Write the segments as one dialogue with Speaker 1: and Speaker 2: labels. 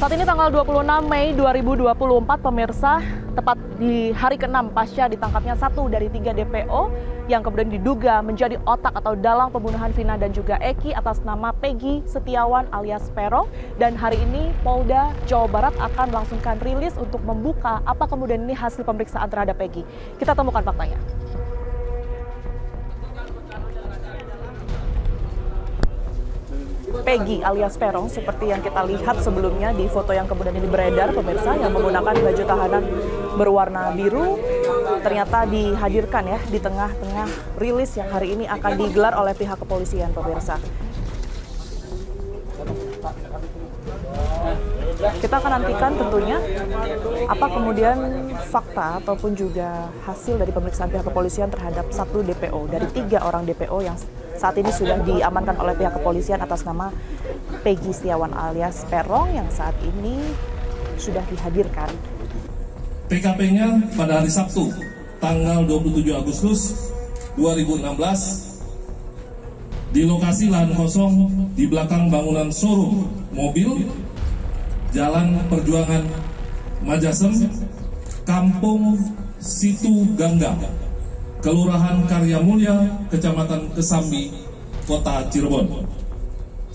Speaker 1: Saat ini tanggal 26 Mei 2024, pemirsa, tepat di hari ke-6 pasca ditangkapnya 1 dari 3 DPO yang kemudian diduga menjadi otak atau dalang pembunuhan Vina dan juga Eki atas nama Peggy Setiawan alias Peron. Dan hari ini Polda Jawa Barat akan melangsungkan rilis untuk membuka apa kemudian ini hasil pemeriksaan terhadap Peggy. Kita temukan faktanya. Peggy alias Peron seperti yang kita lihat sebelumnya di foto yang kemudian ini beredar, pemirsa, yang menggunakan baju tahanan berwarna biru ternyata dihadirkan ya di tengah-tengah rilis yang hari ini akan digelar oleh pihak kepolisian, pemirsa. Kita akan nantikan tentunya apa kemudian fakta ataupun juga hasil dari pemeriksaan pihak kepolisian terhadap 1 DPO dari 3 orang DPO yang saat ini sudah diamankan oleh pihak kepolisian atas nama Peggy Setiawan alias Peron yang saat ini sudah dihadirkan.
Speaker 2: TKP-nya pada hari Sabtu, tanggal 27 Agustus 2016, di lokasi lahan kosong di belakang bangunan showroom mobil, Jalan Perjuangan Majasem, Kampung Situ Gangga, Kelurahan Karya Mulya, Kecamatan Kesambi, Kota Cirebon.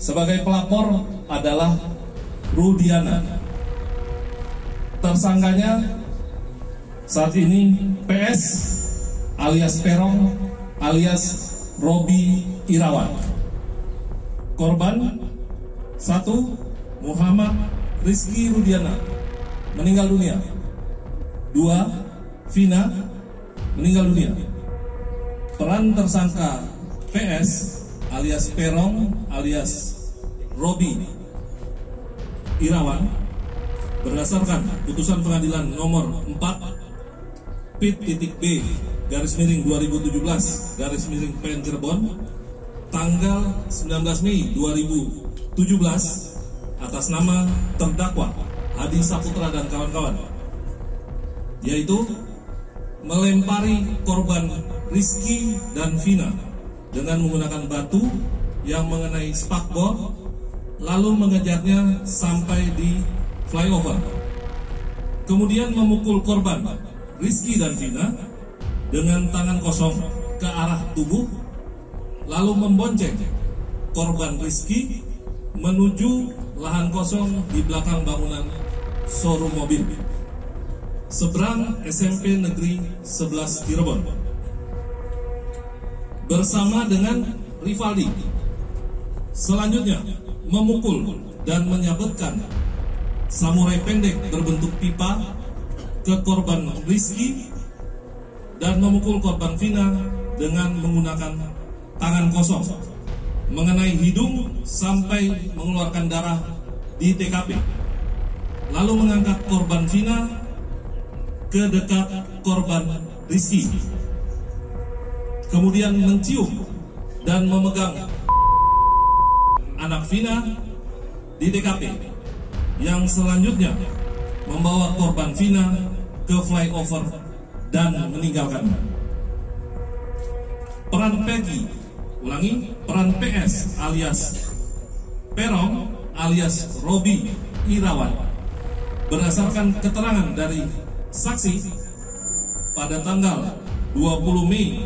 Speaker 2: Sebagai pelapor adalah Rudiana. Tersangkanya saat ini PS alias Peron alias Robi Irawan. Korban 1. Muhammad Rizky Rudiana meninggal dunia. 2. Vina meninggal dunia. Peran tersangka PS alias Peron alias Robi Irawan berdasarkan putusan pengadilan nomor 4 Pit.B / 2017 / PN Cirebon tanggal 19 Mei 2017 atas nama terdakwa Hadi Saputra dan kawan-kawan, yaitu melempari korban Rizky dan Vina dengan menggunakan batu yang mengenai spakbor, lalu mengejarnya sampai di flyover. Kemudian memukul korban Rizky dan Vina dengan tangan kosong ke arah tubuh, lalu membonceng korban Rizky menuju lahan kosong di belakang bangunan showroom mobil seberang SMP Negeri 11 Cirebon bersama dengan Rivaldi. Selanjutnya memukul dan menyabetkan samurai pendek berbentuk pipa ke korban Rizky dan memukul korban Vina dengan menggunakan tangan kosong mengenai hidung sampai mengeluarkan darah di TKP, lalu mengangkat korban Vina ke dekat korban Rizky, kemudian mencium dan memegang anak Vina di TKP, yang selanjutnya membawa korban Vina ke flyover dan meninggalkannya. Peran Peggy, peran PS alias Peron alias Robi Irawan berdasarkan keterangan dari saksi pada tanggal 20 Mei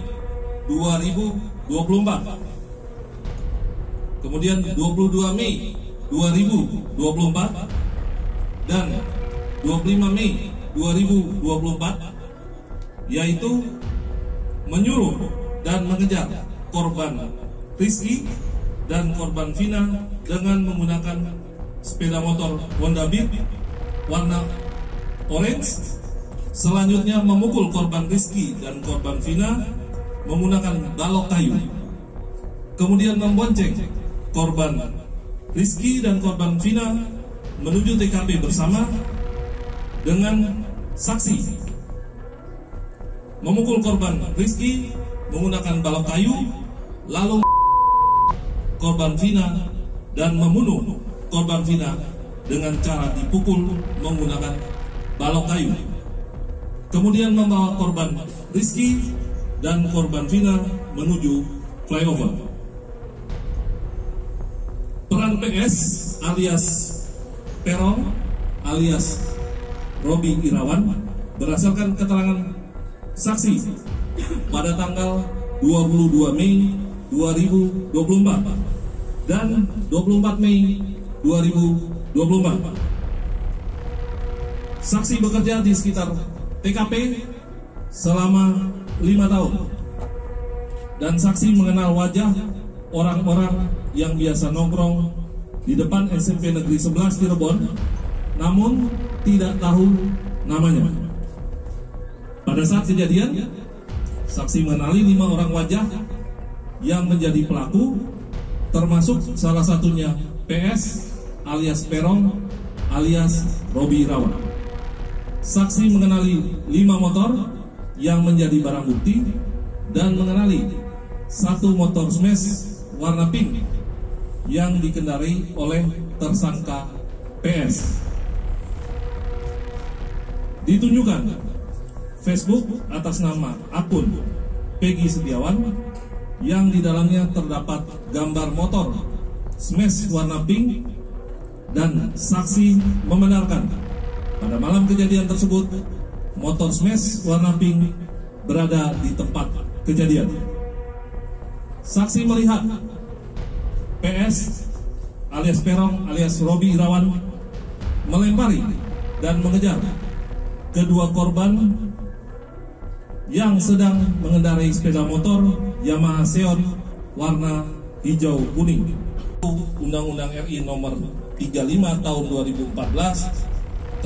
Speaker 2: 2024, kemudian 22 Mei 2024 dan 25 Mei 2024, yaitu menyuruh dan mengejar korban Rizky dan korban Vina dengan menggunakan sepeda motor Honda Beat warna orange. Selanjutnya memukul korban Rizky dan korban Vina menggunakan balok kayu. Kemudian membonceng korban Rizky dan korban Vina menuju TKP bersama dengan saksi. Memukul korban Rizky menggunakan balok kayu, lalu korban Vina dan membunuh korban Vina dengan cara dipukul menggunakan balok kayu. Kemudian membawa korban Rizky dan korban Vina menuju flyover. Peran PS alias Peron alias Robi Irawan berdasarkan keterangan saksi pada tanggal 22 Mei 2024 dan 24 Mei 2024. Saksi bekerja di sekitar TKP selama 5 tahun dan saksi mengenal wajah orang-orang yang biasa nongkrong di depan SMP Negeri 11 Cirebon, namun tidak tahu namanya. Pada saat kejadian, saksi mengenali 5 orang wajah yang menjadi pelaku, termasuk salah satunya PS alias Perong alias Robi Irawan. Saksi mengenali 5 motor yang menjadi barang bukti dan mengenali 1 motor smash warna pink yang dikendarai oleh tersangka PS. Ditunjukkan Facebook atas nama akun Peggy Setiawan yang di dalamnya terdapat gambar motor smash warna pink, dan saksi membenarkan pada malam kejadian tersebut motor smash warna pink berada di tempat kejadian. Saksi melihat PS alias Perong alias Robi Irawan melempari dan mengejar kedua korban yang sedang mengendarai sepeda motor Yamaha Seon warna hijau kuning. Undang-Undang RI nomor 35 tahun 2014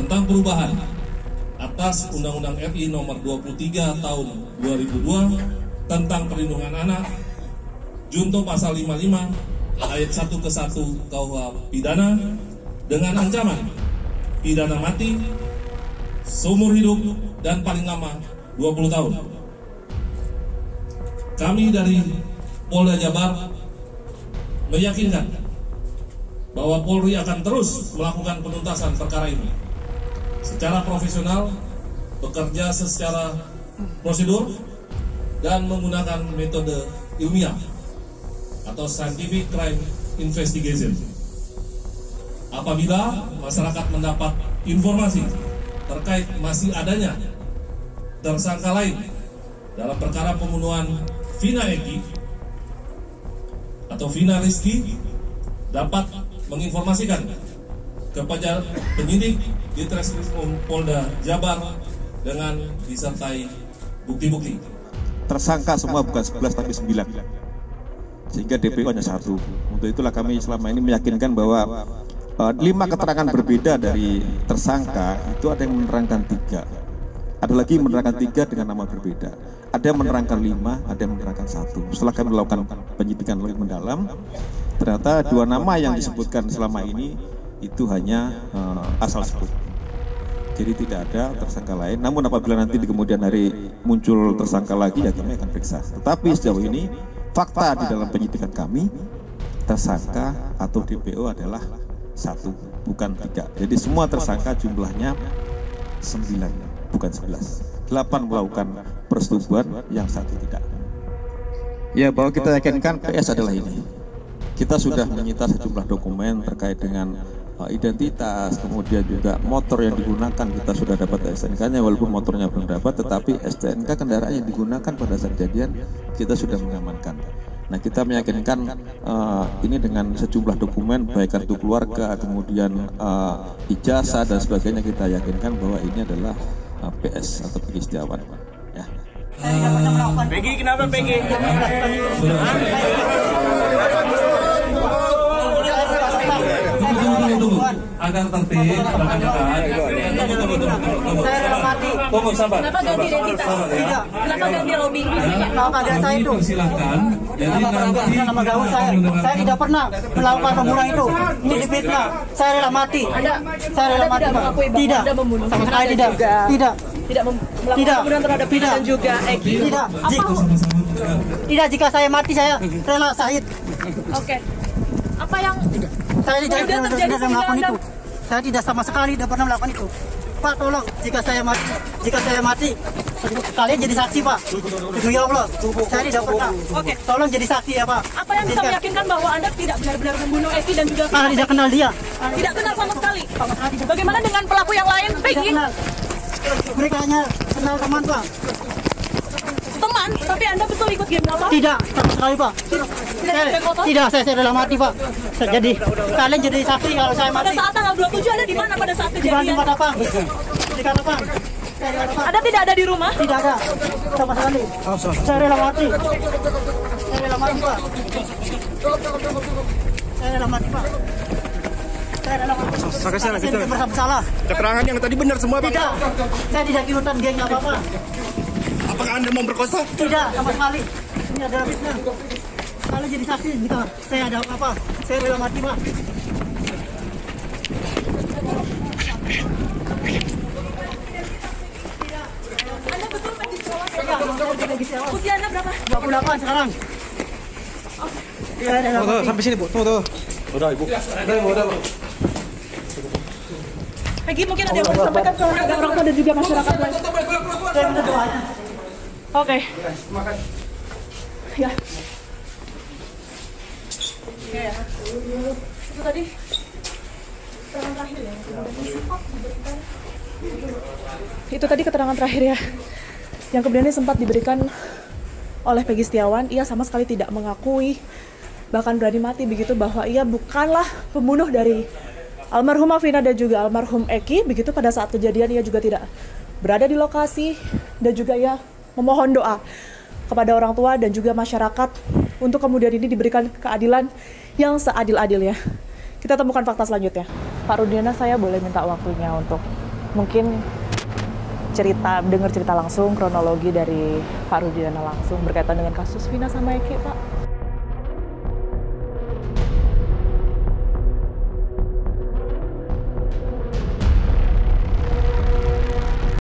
Speaker 2: tentang perubahan atas Undang-Undang RI nomor 23 tahun 2002 tentang perlindungan anak, junto pasal 55 ayat 1 ke 1 KUH pidana dengan ancaman pidana mati, seumur hidup, dan paling lama 20 tahun. Kami dari Polda Jabar meyakinkan bahwa Polri akan terus melakukan penuntasan perkara ini secara profesional, bekerja secara prosedur, dan menggunakan metode ilmiah atau scientific crime investigation. Apabila masyarakat mendapat informasi terkait masih adanya tersangka lain dalam perkara pembunuhan Vina Eki atau Vina Rizky, dapat menginformasikan kepada penyidik di Treskrimum Polda Jabar dengan disertai bukti-bukti.
Speaker 3: Tersangka semua bukan 11 tapi 9, sehingga DPO hanya 1. Untuk itulah kami selama ini meyakinkan bahwa 5 keterangan berbeda dari tersangka itu ada yang menerangkan 3, ada lagi menerangkan 3 dengan nama berbeda, ada yang menerangkan 5, ada yang menerangkan 1. Setelah kami melakukan penyidikan lebih mendalam, ternyata 2 nama yang disebutkan selama ini itu hanya asal sebut. Jadi tidak ada tersangka lain. Namun apabila nanti di kemudian hari muncul tersangka lagi, ya kami akan periksa. Tetapi sejauh ini fakta di dalam penyidikan kami, tersangka atau DPO adalah 1, bukan 3. Jadi semua tersangka jumlahnya 9, bukan 11. 8 melakukan persetubuhan, yang 1 tidak. Ya, bahwa kita yakinkan PS adalah ini. Kita sudah menyita sejumlah dokumen terkait dengan identitas, kemudian juga motor yang digunakan kita sudah dapat STNK-nya, walaupun motornya belum dapat, tetapi STNK kendaraan yang digunakan pada saat kejadian kita sudah mengamankan. Nah, kita meyakinkan ini dengan sejumlah dokumen, baik kartu keluarga, kemudian ijazah dan sebagainya, kita yakinkan bahwa ini adalah PS atau Peggy Setiawan. Ya.
Speaker 4: Peggy, kenapa Peggy?
Speaker 2: Tunggu, agar tertib, tunggu, sabar.
Speaker 5: Kenapa ganti identitas? Tidak. Kenapa ganti Robi?
Speaker 4: Kalau keadaan saya itu.
Speaker 2: Silakan. Jadi nanti
Speaker 4: nama gaul saya tidak pernah melakukan pembunuhan itu. Ini difitnah. Saya rela mati. Saya rela mati. Tidak. Sama sekali tidak. Tidak.
Speaker 1: Tidak melakukan pembunuhan terhadap Vina dan juga Eki.
Speaker 4: Tidak. Tidak, jika saya mati saya rela syahid.
Speaker 1: Oke. Apa yang
Speaker 4: saya tidak
Speaker 1: terjadi
Speaker 4: melakukan itu. Saya tidak sama sekali tidak pernah melakukan itu. Pak tolong, jika saya mati, kalian jadi saksi Pak. Demi Allah, saya tidak pernah.
Speaker 5: Oke.
Speaker 4: Tolong jadi saksi ya Pak.
Speaker 5: Apa yang bisa meyakinkan bahwa Anda tidak benar-benar membunuh Eki dan juga
Speaker 4: Karena tidak kenal dia.
Speaker 5: tidak kenal sama sekali? Bagaimana dengan pelaku yang lain,
Speaker 4: Tidak
Speaker 5: Peggy?
Speaker 4: kenal. Mereka hanya kenal teman Pak.
Speaker 5: Teman, tapi Anda betul ikut game apa?
Speaker 4: Tidak, sama sekali Pak. Saya rela mati Pak. Jadi kalian jadi saksi kalau saya
Speaker 5: Pada
Speaker 4: mati.
Speaker 5: saat tanggal 27 Anda di mana pada saat
Speaker 4: Di mana
Speaker 5: kejadian?
Speaker 4: apa? Di mana Pak?
Speaker 5: Anda tidak ada di rumah?
Speaker 4: Tidak ada sama sekali. Saya rela mati. Saya rela mati Pak. Saya rela mati Pak. Saya rela mati. Saya tidak merasa bersalah.
Speaker 6: Keterangan yang tadi benar semua, Bang?
Speaker 4: Tidak. Saya tidak ikutan geng apa-apa.
Speaker 6: Apakah Anda memperkosa?
Speaker 4: Tidak sama sekali. Ini adalah fitnah. Kalau jadi saksi gitu, saya ada apa? Saya rela mati Pak.
Speaker 5: Anda betul Peggy Setiawan?
Speaker 4: Iya,
Speaker 5: Usia Anda berapa?
Speaker 4: 28 sekarang. Saya rela mati.
Speaker 6: Sampai sini, Bu. Tunggu. Udah, Ibu.
Speaker 5: Peggy mungkin ada yang mau disampaikan ke orang tua dan juga masyarakat lain.
Speaker 4: Saya minta doanya.
Speaker 5: Oke. Ya. Ya. Itu tadi keterangan terakhir ya. Itu tadi keterangan terakhir ya. Yang kemudian sempat diberikan oleh Peggy Setiawan. Ia sama sekali tidak mengakui, bahkan berani mati begitu, bahwa ia bukanlah pembunuh dari almarhumah Vina dan juga almarhum Eki. Begitu pada saat kejadian ia juga tidak berada di lokasi, dan juga ia memohon doa kepada orang tua dan juga masyarakat untuk kemudian ini diberikan keadilan yang seadil-adilnya. Kita temukan fakta selanjutnya. Pak Rudiana, saya boleh minta waktunya untuk mungkin dengar cerita langsung kronologi dari Pak Rudiana langsung berkaitan dengan kasus Vina sama Eki, Pak?